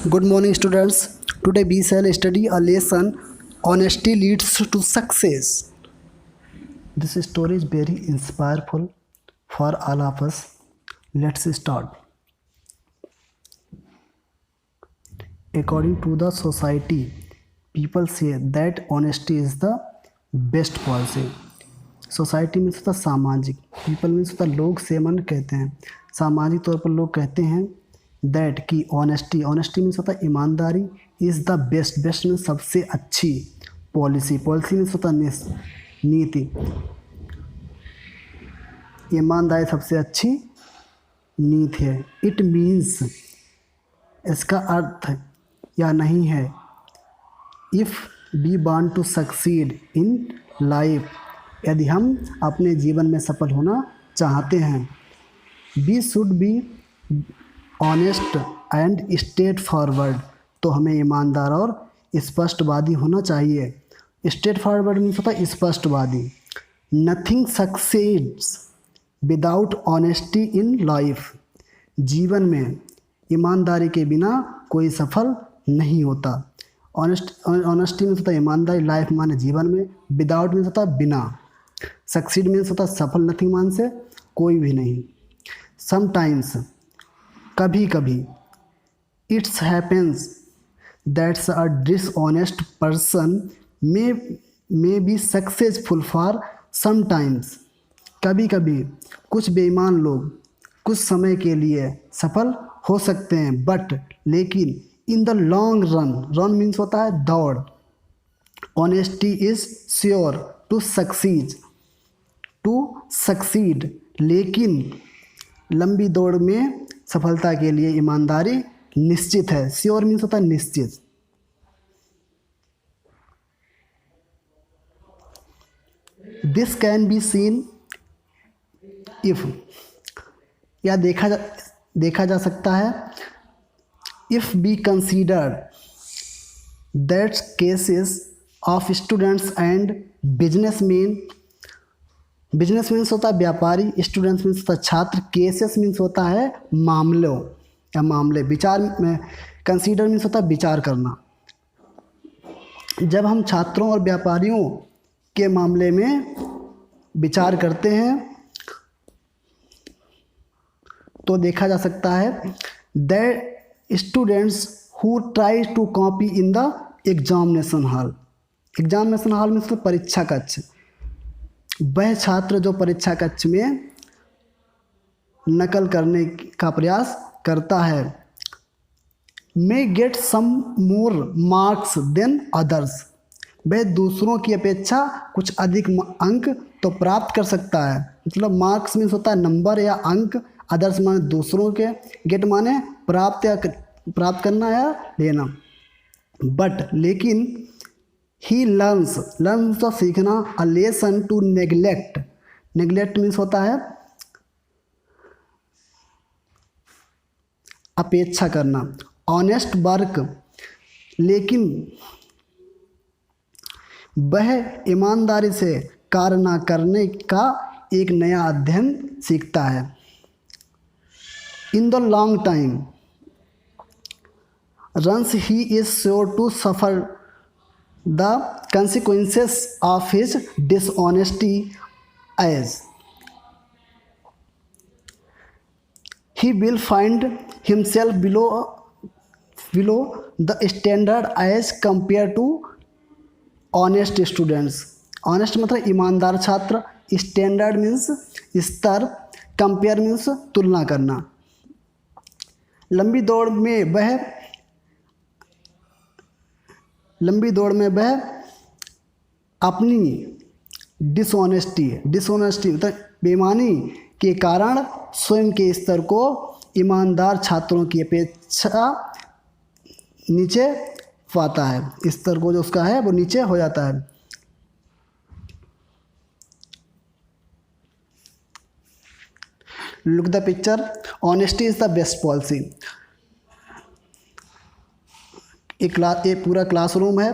Good morning, students. Today we shall study a lesson Honesty leads to success. This story is very inspireful for all of us. Let's start. According to the society, people say that honesty is the best policy. Society means होता सामाजिक, people means होता लोग, से मन कहते हैं, सामाजिक तौर पर लोग कहते हैं दैट कि ऑनेस्टी मीन्स होता ईमानदारी इज़ द बेस्ट मीन्स सबसे अच्छी पॉलिसी मीन्स होता नीति, ईमानदारी सबसे अच्छी नीति है। इट मीन्स इसका अर्थ या नहीं है if we want to succeed in life, यदि हम अपने जीवन में सफल होना चाहते हैं। We should be honest and straightforward, तो हमें ईमानदार और स्पष्टवादी होना चाहिए। स्ट्रेट फॉरवर्ड मीन्स होता है स्पष्टवादी। Nothing succeeds without honesty in life, जीवन में ईमानदारी के बिना कोई सफल नहीं होता। ऑनेस्टी मीन्स होता है ईमानदारी, लाइफ माने जीवन में, विदाउट मीन्स होता है बिना, सक्सीड मीन्स होता है सफल, नथिंग मान से कोई भी नहीं। समटाइम्स कभी कभी, it's happens that's a dishonest person may be successful for sometimes, कभी कभी कुछ बेईमान लोग कुछ समय के लिए सफल हो सकते हैं, बट लेकिन in the long run means होता है दौड़, honesty is sure to succeed, लेकिन लंबी दौड़ में सफलता के लिए ईमानदारी निश्चित है। श्योर मीन्स होता है निश्चित। This can be seen if, या देखा जा सकता है if B consider that cases of students and businessman means होता है व्यापारी, स्टूडेंट्स मीन्स होता है छात्र, केसेस मीन्स होता है मामलों या मामले, विचार में कंसीडर मीन्स होता है विचार करना। जब हम छात्रों और व्यापारियों के मामले में विचार करते हैं तो देखा जा सकता है that students who try to copy in the examination hall means परीक्षा कक्ष, वह छात्र जो परीक्षा कक्ष में नकल करने का प्रयास करता है, may get some more marks than others, वह दूसरों की अपेक्षा कुछ अधिक अंक तो प्राप्त कर सकता है। मतलब मार्क्स मीन्स होता है नंबर या अंक, अदर्स माने दूसरों के, गेट माने प्राप्त करना या लेना, बट लेकिन ही लर्न्स तो सीखना, a lesson to neglect means होता है अपेक्षा करना। ऑनेस्ट वर्क, लेकिन वह ईमानदारी से कार्य न करने का एक नया अध्ययन सीखता है। In the long time runs he is sure to suffer the consequences of his dishonesty as he will find himself below the standard as compared to honest students। honest मतलब ईमानदार छात्र, standard means स्तर, compare means तुलना करना। लंबी दौड़ में वह अपनी डिसऑनेस्टी मतलब बेईमानी के कारण स्वयं के स्तर को ईमानदार छात्रों की अपेक्षा नीचे पाता है, स्तर को जो उसका है वो नीचे हो जाता है। Look the picture, honesty is the best policy. एक पूरा क्लासरूम है,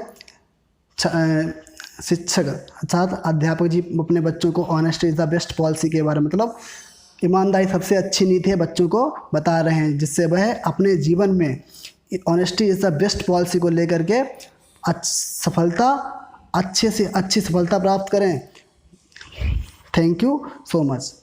शिक्षक छात्र अध्यापक जी अपने बच्चों को honesty is the best policy के बारे में, मतलब ईमानदारी सबसे अच्छी नीति है, बच्चों को बता रहे हैं, जिससे वह अपने जीवन में honesty is the best policy को लेकर के अच्छी सफलता प्राप्त करें। Thank you so much.